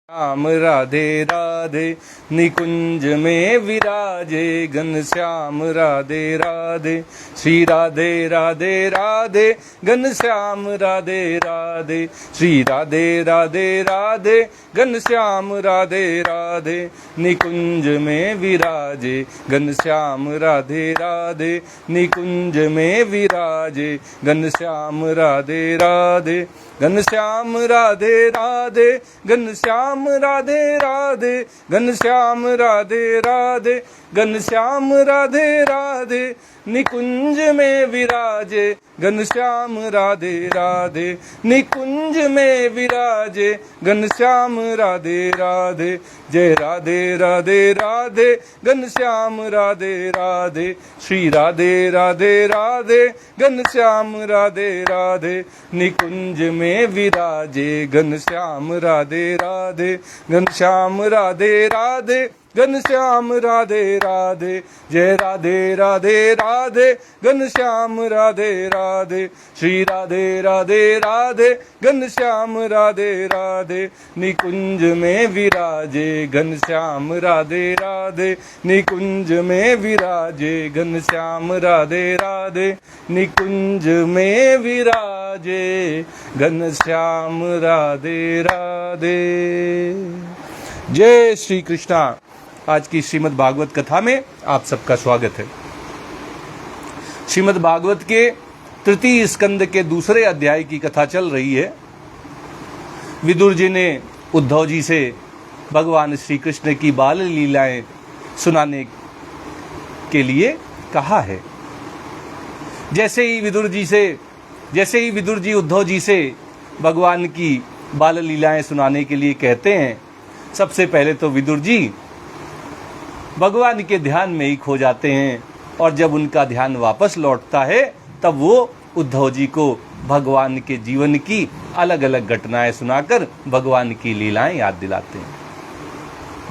श्याम राधे राधे निकुंज में विराजे घनश्याम राधे राधे। श्री राधे राधे राधे घनश्याम राधे राधे। श्री राधे राधे राधे घनश्याम राधे राधे निकुंज में विराजे घनश्याम राधे राधे। निकुंज में विराजे घनश्याम राधे राधे। घनश्याम राधे राधे घनश्याम राधे राधे। घनश्याम राधे राधे घनश्याम राधे राधे निकुंज में विराजे घनश्याम राधे राधे। निकुंज में विराजे घनश्याम राधे राधे। जय राधे राधे राधे घनश्याम राधे राधे। श्री राधे राधे राधे घनश्याम राधे राधे निकुंज में विराजे घनश्याम राधे राधे। घनश्याम राधे राधे घनश्याम राधे राधे। जय राधे राधे राधे घनश्याम राधे राधे। श्री राधे राधे राधे घनश्याम राधे राधे निकुंज में विराजे घनश्याम राधे राधे। निकुंज में विराजे घनश्याम राधे राधे। निकुंज में विराजे घनश्याम राधे राधे। जय श्री कृष्णा। आज की श्रीमद् भागवत कथा में आप सबका स्वागत है। श्रीमद् भागवत के तृतीय स्कंद के दूसरे अध्याय की कथा चल रही है। विदुर जी ने उद्धव जी से भगवान श्री कृष्ण की बाल लीलाएं सुनाने के लिए कहा है। जैसे ही विदुर जी उद्धव जी से भगवान की बाल लीलाएं सुनाने के लिए कहते हैं, सबसे पहले तो विदुर जी भगवान के ध्यान में ही खो जाते हैं और जब उनका ध्यान वापस लौटता है तब वो उद्धव जी को भगवान के जीवन की अलग अलग घटनाएं सुनाकर भगवान की लीलाएं याद दिलाते हैं।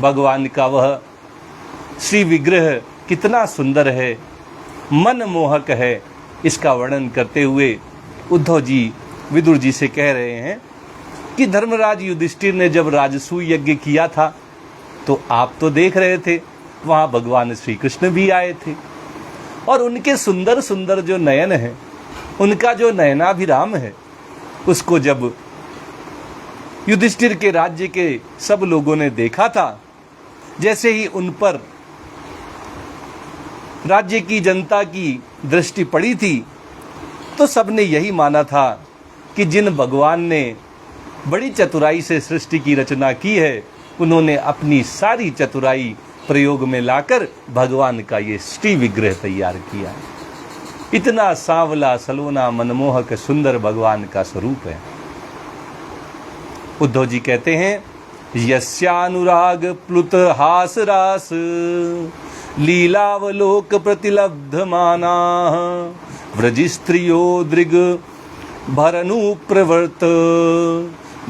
भगवान का वह श्री विग्रह कितना सुंदर है, मनमोहक है, इसका वर्णन करते हुए उद्धव जी विदुर जी से कह रहे हैं कि धर्मराज युधिष्ठिर ने जब राजसूय यज्ञ किया था तो आप तो देख रहे थे, वहां भगवान श्री कृष्ण भी आए थे और उनके सुंदर सुंदर जो नयन है, उनका जो नयनाभिराम है, उसको जब युधिष्ठिर के राज्य के सब लोगों ने देखा था, जैसे ही उन पर राज्य की जनता की दृष्टि पड़ी थी तो सबने यही माना था कि जिन भगवान ने बड़ी चतुराई से सृष्टि की रचना की है, उन्होंने अपनी सारी चतुराई प्रयोग में लाकर भगवान का ये श्री विग्रह तैयार किया है। इतना सांवला सलोना मनमोहक सुंदर भगवान का स्वरूप है। उद्धव जी कहते हैं, यस्यानुराग प्लुत हास रास लीलावलोक प्रतिलब्धमाना व्रज स्त्रियो दृग भरनु प्रवर्त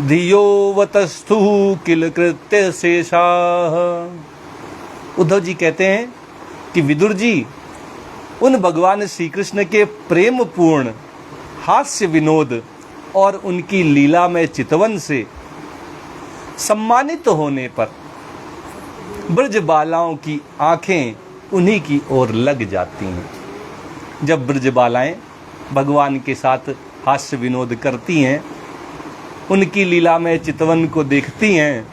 धियोवतस्थु किल कृत्य शेषाः। उद्धव जी कहते हैं कि विदुर जी उन भगवान श्री कृष्ण के प्रेम पूर्ण हास्य विनोद और उनकी लीला में चितवन से सम्मानित होने पर ब्रज बालाओं की आंखें उन्हीं की ओर लग जाती हैं। जब ब्रज बालाएं भगवान के साथ हास्य विनोद करती हैं, उनकी लीला में चितवन को देखती हैं,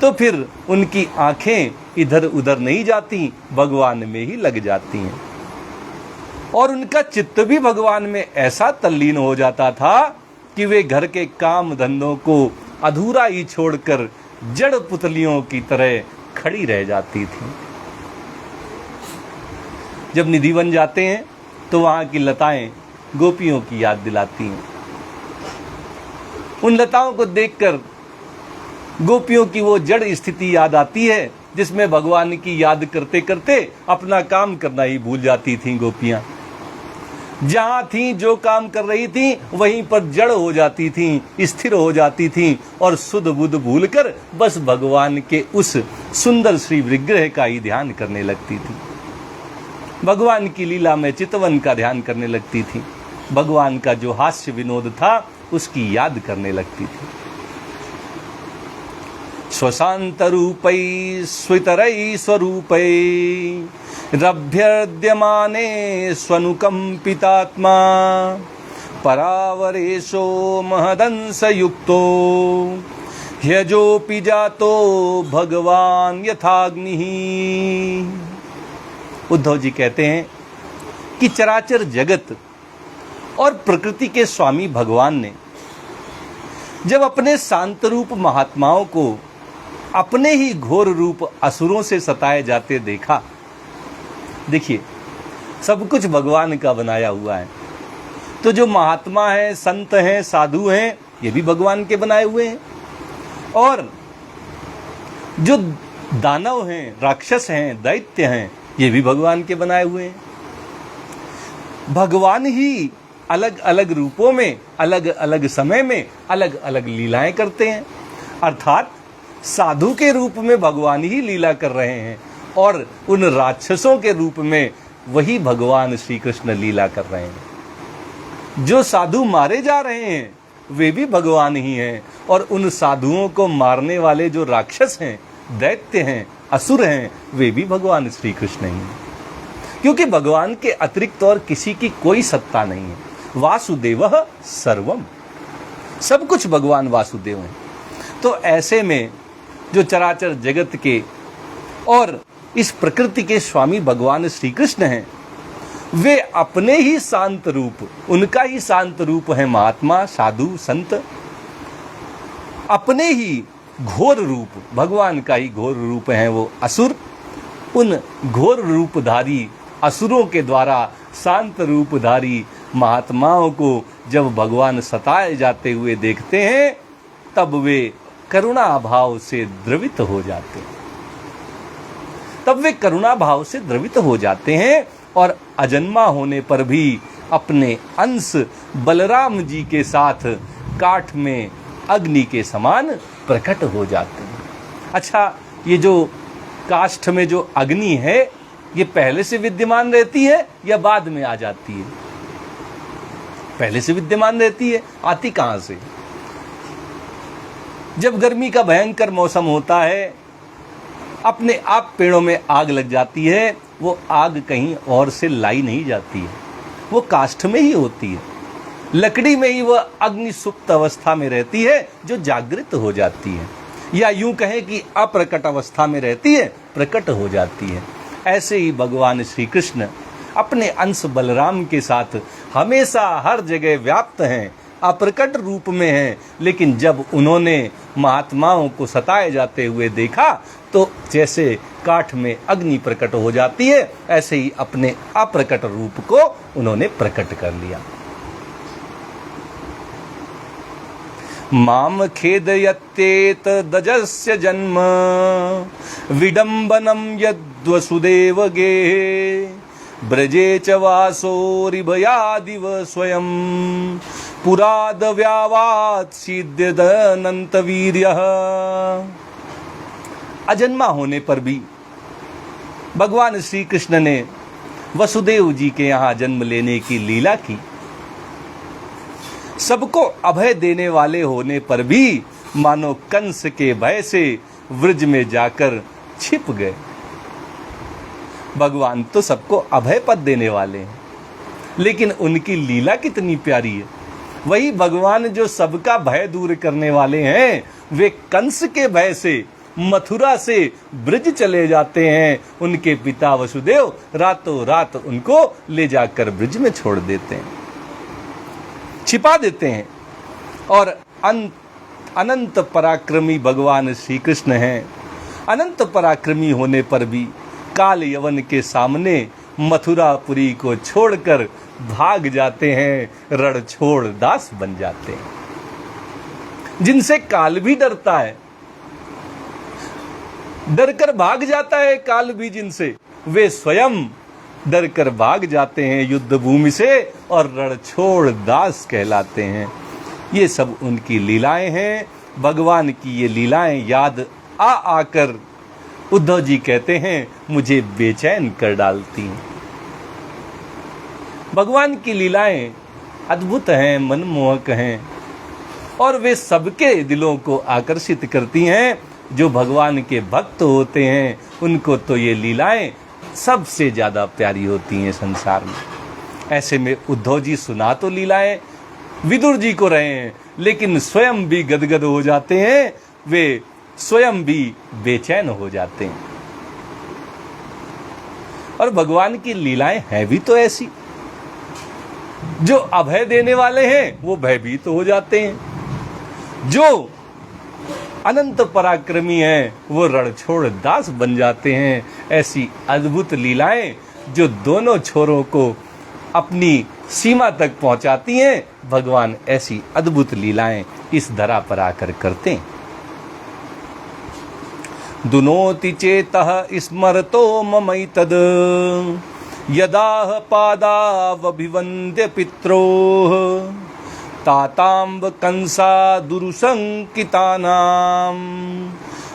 तो फिर उनकी आंखें इधर उधर नहीं जाती, भगवान में ही लग जाती हैं और उनका चित्त भी भगवान में ऐसा तल्लीन हो जाता था कि वे घर के काम धंधों को अधूरा ही छोड़कर जड़ पुतलियों की तरह खड़ी रह जाती थी। जब निधि बन जाते हैं तो वहां की लताएं गोपियों की याद दिलाती हैं। उन लताओं को देखकर गोपियों की वो जड़ स्थिति याद आती है जिसमें भगवान की याद करते करते अपना काम करना ही भूल जाती थीं गोपियां। जहां थीं, जो काम कर रही थीं, वहीं पर जड़ हो जाती थीं, स्थिर हो जाती थीं और सुध बुध भूलकर बस भगवान के उस सुंदर श्री विग्रह का ही ध्यान करने लगती थी। भगवान की लीला में चितवन का ध्यान करने लगती थी। भगवान का जो हास्य विनोद था उसकी याद करने लगती थी। स्वशान्तरूपै स्वितरै स्वरूपै रभ्यर्द्यमाने स्वनुकम्पितात्मा परावरेशो महदंसयुक्तो ह्यजोऽपि जातो भगवान यथाग्निः। उद्धव जी कहते हैं कि चराचर जगत और प्रकृति के स्वामी भगवान ने जब अपने शांत रूप महात्माओं को अपने ही घोर रूप असुरों से सताए जाते देखा। देखिए, सब कुछ भगवान का बनाया हुआ है, तो जो महात्मा हैं, संत हैं, साधु हैं, ये भी भगवान के बनाए हुए हैं, और जो दानव हैं, राक्षस हैं, दैत्य हैं, ये भी भगवान के बनाए हुए हैं। भगवान ही अलग अलग रूपों में, अलग अलग समय में अलग अलग लीलाएं करते हैं। अर्थात साधु के रूप में भगवान ही लीला कर रहे हैं और उन राक्षसों के रूप में वही भगवान श्री कृष्ण लीला कर रहे हैं। जो साधु मारे जा रहे हैं वे भी भगवान ही हैं, और उन साधुओं को मारने वाले जो राक्षस हैं, दैत्य हैं, असुर हैं, वे भी भगवान श्री कृष्ण ही हैं। क्योंकि भगवान के अतिरिक्त और किसी की कोई सत्ता नहीं है। वासुदेवः सर्वम, सब कुछ भगवान वासुदेव हैं। तो ऐसे में जो चराचर जगत के और इस प्रकृति के स्वामी भगवान श्री कृष्ण हैं, वे अपने ही शांत रूप, उनका ही शांत रूप है महात्मा, साधु, संत, अपने ही घोर रूप, भगवान का ही घोर रूप है वो असुर। उन घोर रूपधारी असुरों के द्वारा शांत रूपधारी महात्माओं को जब भगवान सताए जाते हुए देखते हैं, तब वे करुणा भाव से द्रवित हो जाते हैं। तब वे करुणा भाव से द्रवित हो जाते हैं और अजन्मा होने पर भी अपने अंश बलराम जी के साथ काठ में अग्नि के समान प्रकट हो जाते हैं। अच्छा, ये जो काष्ठ में जो अग्नि है, ये पहले से विद्यमान रहती है या बाद में आ जाती है? पहले से विद्यमान रहती है। आती कहां से? जब गर्मी का भयंकर मौसम होता है, अपने आप पेड़ों में आग लग जाती है। वो आग कहीं और से लाई नहीं जाती है, वो काष्ठ में ही होती है। लकड़ी में ही वह अग्नि सुप्त अवस्था में रहती है जो जागृत हो जाती है, या यूं कहें कि अप्रकट अवस्था में रहती है, प्रकट हो जाती है। ऐसे ही भगवान श्री कृष्ण अपने अंश बलराम के साथ हमेशा हर जगह व्याप्त हैं, अप्रकट रूप में हैं। लेकिन जब उन्होंने महात्माओं को सताए जाते हुए देखा, तो जैसे काठ में अग्नि प्रकट हो जाती है, ऐसे ही अपने अप्रकट रूप को उन्होंने प्रकट कर लिया। माम खेदयत्येत दजस्य जन्म विडम्बनम यद्वसुदेव गेहे ब्रजे च वासोरिभयादिव स्वयं पुराद व्यावात सिद्ध्यदनंत वीर्यः। अजन्मा होने पर भी भगवान श्री कृष्ण ने वसुदेव जी के यहाँ जन्म लेने की लीला की। सबको अभय देने वाले होने पर भी मानो कंस के भय से व्रज में जाकर छिप गए। भगवान तो सबको अभय पद देने वाले हैं, लेकिन उनकी लीला कितनी प्यारी है। वही भगवान जो सबका भय दूर करने वाले हैं, वे कंस के भय से मथुरा से ब्रज चले जाते हैं। उनके पिता वसुदेव रातों रात उनको ले जाकर ब्रज में छोड़ देते हैं, छिपा देते हैं। और अनंत पराक्रमी भगवान श्री कृष्ण हैं। अनंत पराक्रमी होने पर भी काल यवन के सामने मथुरापुरी को छोड़कर भाग जाते हैं, रण छोड़ दास बन जाते हैं। जिनसे काल भी डरता है, डरकर भाग जाता है काल भी जिनसे, वे स्वयं डरकर भाग जाते हैं युद्ध भूमि से और रण छोड़ दास कहलाते हैं। ये सब उनकी लीलाएं हैं। भगवान की ये लीलाएं याद आ आकर उद्धव जी कहते हैं, मुझे बेचैन कर डालती हैं। भगवान की लीलाएं अद्भुत हैं, मनमोहक हैं, और वे सबके दिलों को आकर्षित करती हैं। जो भगवान के भक्त होते हैं उनको तो ये लीलाएं सबसे ज़्यादा प्यारी होती हैं संसार में। ऐसे में उद्धव जी सुना तो लीलाएं विदुर जी को रहे हैं, लेकिन स्वयं भी गदगद हो जाते हैं, वे स्वयं भी बेचैन हो जाते हैं। और भगवान की लीलाएं हैं भी तो ऐसी, जो अभय देने वाले हैं वो भयभीत तो हो जाते हैं, जो अनंत पराक्रमी हैं वो रणछोड़ दास बन जाते हैं। ऐसी अद्भुत लीलाएं जो दोनों छोरों को अपनी सीमा तक पहुंचाती हैं, भगवान ऐसी अद्भुत लीलाएं इस धरा पर आकर करते हैं। दुनोति चेतः स्मरतो ममैतद् यदाह पादावभिवन्द्य पित्रोः ताताम्ब कंसा दुरुसंकितानां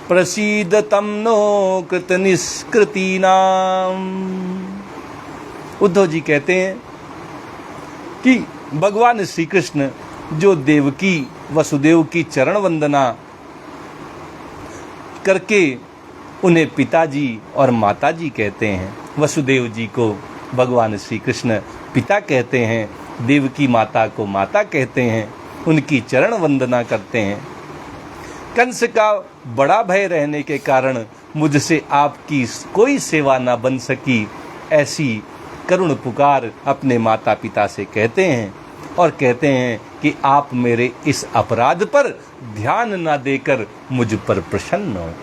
प्रसीदतं नो कृत निष्कृतीनां। उद्धव जी कहते हैं कि भगवान श्री कृष्ण जो देवकी वसुदेव की चरण वंदना करके उन्हें पिताजी और माताजी कहते हैं, वसुदेव जी को भगवान श्री कृष्ण पिता कहते हैं, देवकी माता को माता कहते हैं, उनकी चरण वंदना करते हैं। कंस का बड़ा भय रहने के कारण मुझसे आपकी कोई सेवा न बन सकी, ऐसी करुण पुकार अपने माता पिता से कहते हैं और कहते हैं कि आप मेरे इस अपराध पर ध्यान न देकर मुझ पर प्रसन्न हो।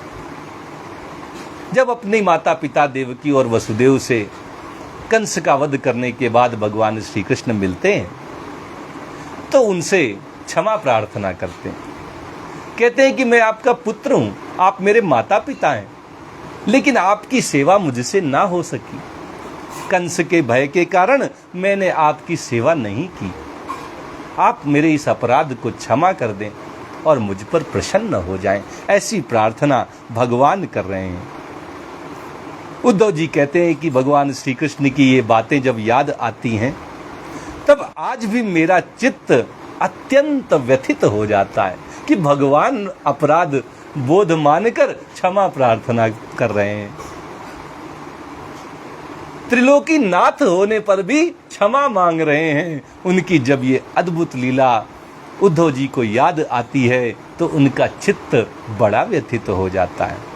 जब अपनी माता पिता देवकी और वसुदेव से कंस का वध करने के बाद भगवान श्री कृष्ण मिलते हैं तो उनसे क्षमा प्रार्थना करते हैं, कहते हैं कि मैं आपका पुत्र हूं, आप मेरे माता पिता हैं, लेकिन आपकी सेवा मुझसे ना हो सकी। कंस के भय के कारण मैंने आपकी सेवा नहीं की। आप मेरे इस अपराध को क्षमा कर दें और मुझ पर प्रसन्न हो जाएं। ऐसी प्रार्थना भगवान कर रहे हैं। उद्धव जी कहते हैं कि भगवान श्री कृष्ण की ये बातें जब याद आती हैं तब आज भी मेरा चित्त अत्यंत व्यथित हो जाता है कि भगवान अपराध बोध मानकर क्षमा प्रार्थना कर रहे हैं। त्रिलोकी नाथ होने पर भी क्षमा मांग रहे हैं। उनकी जब ये अद्भुत लीला उद्धव जी को याद आती है तो उनका चित्त बड़ा व्यथित हो जाता है।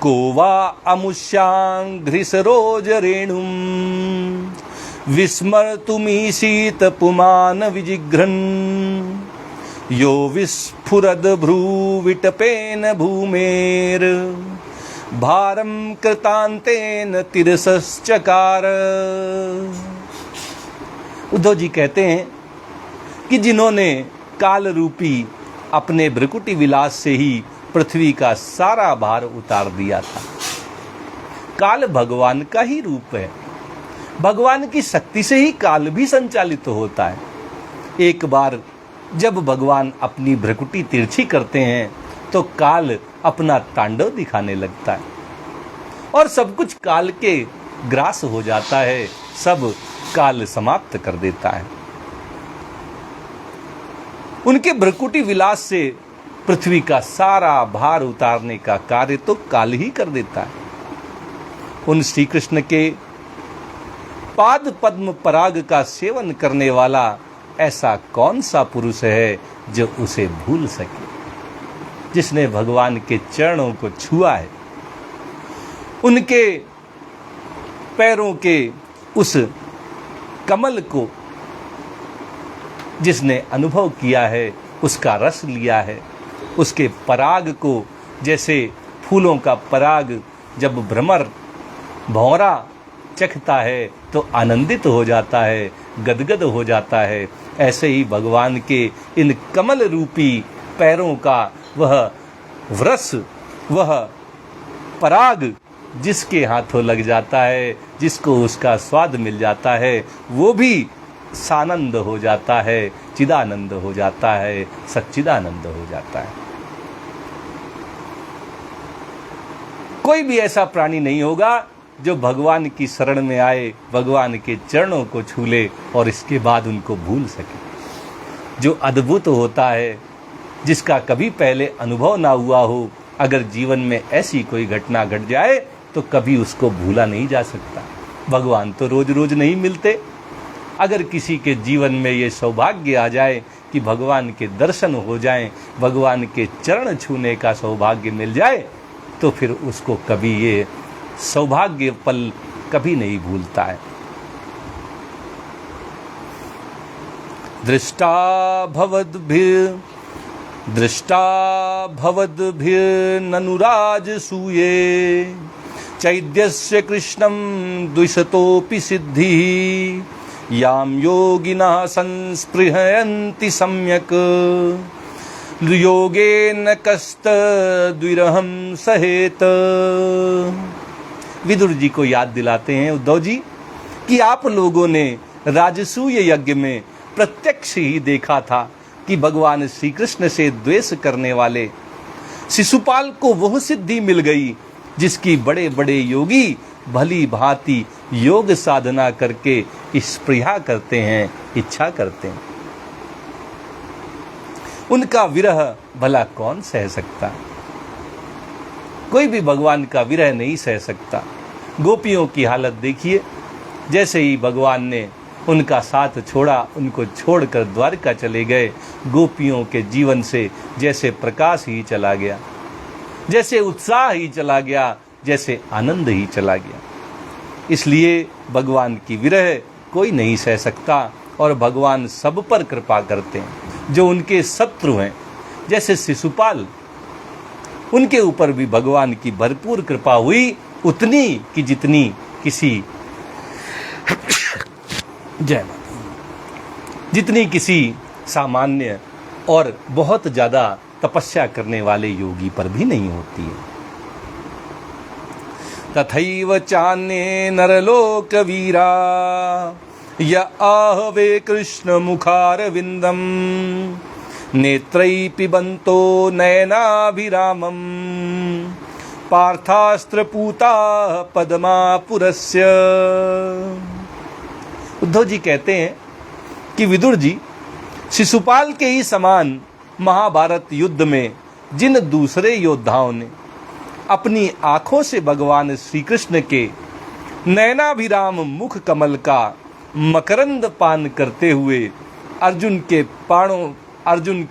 को वा अमुष्यांघ्रिसरोज रेणुं विस्मर्तुमीशीत पुमान विजिघ्रन् यो विस्फुरद भ्रूविटपेन भूमेर भारम कृतांतेन तिरसश्चकार। उद्धव जी कहते हैं कि जिन्होंने काल रूपी अपने भ्रकुटी विलास से ही पृथ्वी का सारा भार उतार दिया था। काल भगवान का ही रूप है, भगवान की शक्ति से ही काल भी संचालित होता है। एक बार जब भगवान अपनी भ्रकुटी तिरछी करते हैं तो काल अपना तांडव दिखाने लगता है और सब कुछ काल के ग्रास हो जाता है, सब काल समाप्त कर देता है। उनके भ्रकुटी विलास से पृथ्वी का सारा भार उतारने का कार्य तो काल ही कर देता है। उन श्री कृष्ण के पाद पद्म पराग का सेवन करने वाला ऐसा कौन सा पुरुष है जो उसे भूल सके, जिसने भगवान के चरणों को छुआ है, उनके पैरों के उस कमल को जिसने अनुभव किया है, उसका रस लिया है, उसके पराग को, जैसे फूलों का पराग जब भ्रमर भौरा चखता है तो आनंदित हो जाता है, गदगद हो जाता है, ऐसे ही भगवान के इन कमल रूपी पैरों का वह रस, वह पराग जिसके हाथों लग जाता है, जिसको उसका स्वाद मिल जाता है, वो भी सानंद हो जाता है, चिदानंद हो जाता है, सच्चिदानंद हो जाता है। कोई भी ऐसा प्राणी नहीं होगा जो भगवान की शरण में आए, भगवान के चरणों को छू ले और इसके बाद उनको भूल सके। जो अद्भुत होता है जिसका कभी पहले अनुभव ना हुआ हो, अगर जीवन में ऐसी कोई घटना घट जाए तो कभी उसको भूला नहीं जा सकता। भगवान तो रोज रोज नहीं मिलते। अगर किसी के जीवन में ये सौभाग्य आ जाए कि भगवान के दर्शन हो जाएं, भगवान के चरण छूने का सौभाग्य मिल जाए, तो फिर उसको कभी ये सौभाग्य पल कभी नहीं भूलता है। दृष्टा भवद्भिर्ननुराजसूये चैद्यस्य कृष्णं द्विषतोऽपि सिद्धिः यां योगिनः संस्पृहयन्ति सम्यक् योगेन कस्तद्विरहं सहेत। विदुर जी को याद दिलाते हैं उद्धव जी कि आप लोगों ने राजसूय यज्ञ में प्रत्यक्ष ही देखा था कि भगवान श्री कृष्ण से द्वेष करने वाले शिशुपाल को वह सिद्धि मिल गई जिसकी बड़े बड़े योगी भली भांति योग साधना करके स्पृहा करते हैं, इच्छा करते हैं। उनका विरह भला कौन सह सकता? कोई भी भगवान का विरह नहीं सह सकता। गोपियों की हालत देखिए, जैसे ही भगवान ने उनका साथ छोड़ा, उनको छोड़कर द्वारका चले गए, गोपियों के जीवन से जैसे प्रकाश ही चला गया, जैसे उत्साह ही चला गया, जैसे आनंद ही चला गया। इसलिए भगवान की विरह कोई नहीं सह सकता और भगवान सब पर कृपा करते हैं। जो उनके शत्रु हैं, जैसे शिशुपाल, उनके ऊपर भी भगवान की भरपूर कृपा हुई, उतनी कि जितनी किसी जय माता जितनी किसी सामान्य और बहुत ज्यादा तपस्या करने वाले योगी पर भी नहीं होती है। तथैव चान्ये नरलोक वीरा य आहवे कृष्ण मुखारविंदम नेत्रैः पिबन्तो नयनाभिरामं पार्थास्त्रपूता पद्मापुरस्य। उद्धव जी कहते हैं कि विदुर जी, शिशुपाल के ही समान महाभारत युद्ध में जिन दूसरे योद्धाओं ने अपनी आंखों से भगवान श्री कृष्ण के नयनाभिराम मुख कमल का मकरंद पान करते हुए अर्जुन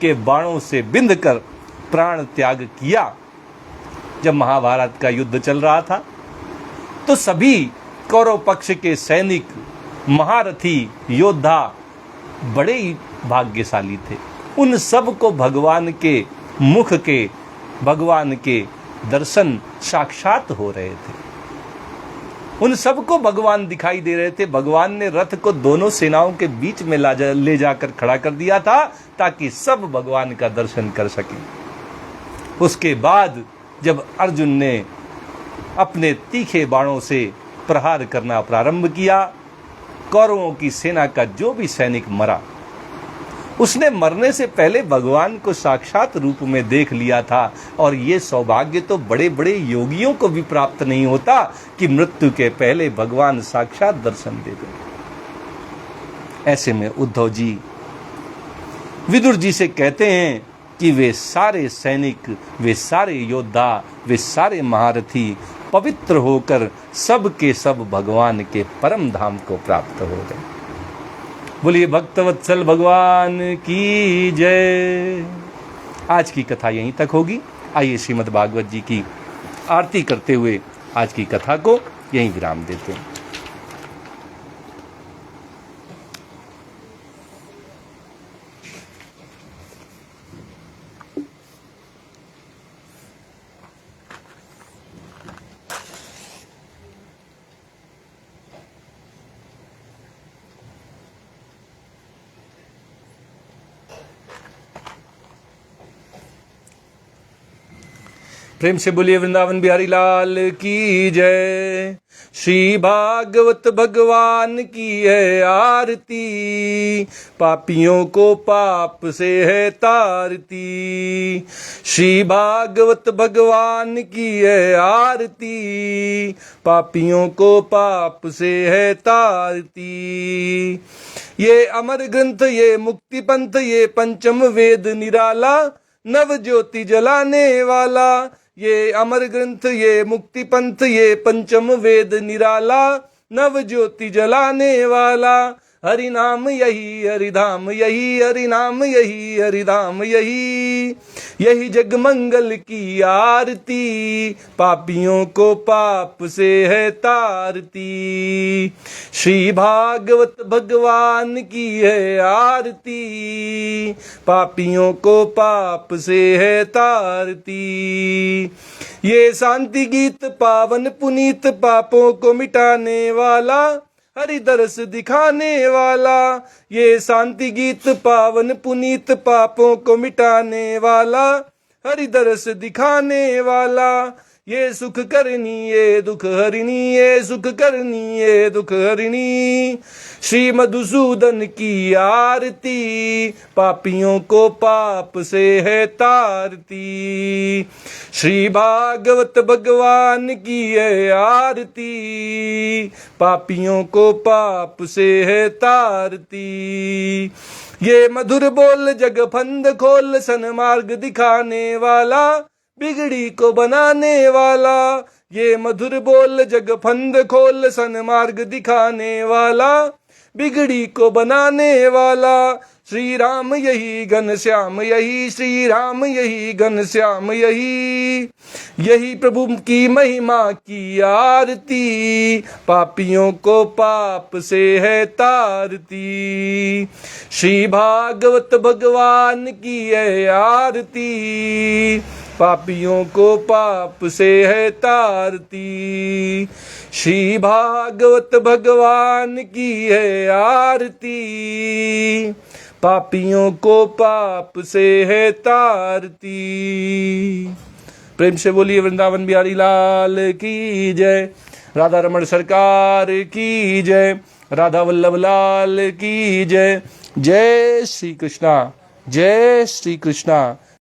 के बाणों से बिंध कर प्राण त्याग किया, जब महाभारत का युद्ध चल रहा था, तो सभी कौरव पक्ष के सैनिक, महारथी, योद्धा बड़े ही भाग्यशाली थे। उन सब को भगवान के मुख के, भगवान के दर्शन साक्षात हो रहे थे। उन सबको भगवान दिखाई दे रहे थे। भगवान ने रथ को दोनों सेनाओं के बीच में ले जाकर खड़ा कर दिया था ताकि सब भगवान का दर्शन कर सकें। उसके बाद जब अर्जुन ने अपने तीखे बाणों से प्रहार करना प्रारंभ किया, कौरवों की सेना का जो भी सैनिक मरा, उसने मरने से पहले भगवान को साक्षात रूप में देख लिया था। और ये सौभाग्य तो बड़े बड़े योगियों को भी प्राप्त नहीं होता कि मृत्यु के पहले भगवान साक्षात दर्शन दे दें। ऐसे में उद्धव जी विदुर जी से कहते हैं कि वे सारे सैनिक, वे सारे योद्धा, वे सारे महारथी पवित्र होकर सब के सब भगवान के परम धाम को प्राप्त हो गए। बोलिए भक्तवत्सल भगवान की जय। आज की कथा यहीं तक होगी। आइए श्रीमद् भागवत जी की आरती करते हुए आज की कथा को यहीं विराम देते हैं। प्रेम से बोलिए वृंदावन बिहारी लाल की जय। श्री भागवत भगवान की है आरती, पापियों को पाप से है तारती। श्री भागवत भगवान की है आरती, पापियों को पाप से है तारती। ये अमर ग्रंथ, ये मुक्ति पंथ, ये पंचम वेद निराला, नव ज्योति जलाने वाला, ये अमर ग्रंथ ये मुक्ति पंथ ये पंचम वेद निराला, नव ज्योति जलाने वाला, हरि नाम यही हरिधाम यही, हरि नाम यही हरिधाम यही, यही जग मंगल की आरती, पापियों को पाप से है तारती, श्री भागवत भगवान की है आरती, पापियों को पाप से है तारती, ये शांति गीत पावन पुनीत, पापों को मिटाने वाला, हरि दरस दिखाने वाला, ये शांति गीत पावन पुनीत, पापों को मिटाने वाला, हरि दरस दिखाने वाला, ये सुख करनी ये दुख हरिणी, ये सुख करनी ये दुख हरिणी, श्री मधुसूदन की आरती, पापियों को पाप से है तारती, श्री भागवत भगवान की है आरती, पापियों को पाप से है तारती, ये मधुर बोल जग फंद खोल, सन्मार्ग दिखाने वाला, बिगड़ी को बनाने वाला, ये मधुर बोल जग फंद खोल, सन्मार्ग दिखाने वाला, बिगड़ी को बनाने वाला, श्री राम यही घनश्याम यही, श्री राम यही घनश्याम यही, यही प्रभु की महिमा की आरती, पापियों को पाप से है तारती, श्री भागवत भगवान की है आरती, पापियों को पाप से है तारती, श्री भागवत भगवान की है आरती, पापियों को पाप से है तारती। प्रेम से बोलिए वृंदावन बिहारी लाल की जय, राधा रमण सरकार की जय, राधा वल्लभ लाल की जय। जय श्री कृष्णा, जय श्री कृष्णा।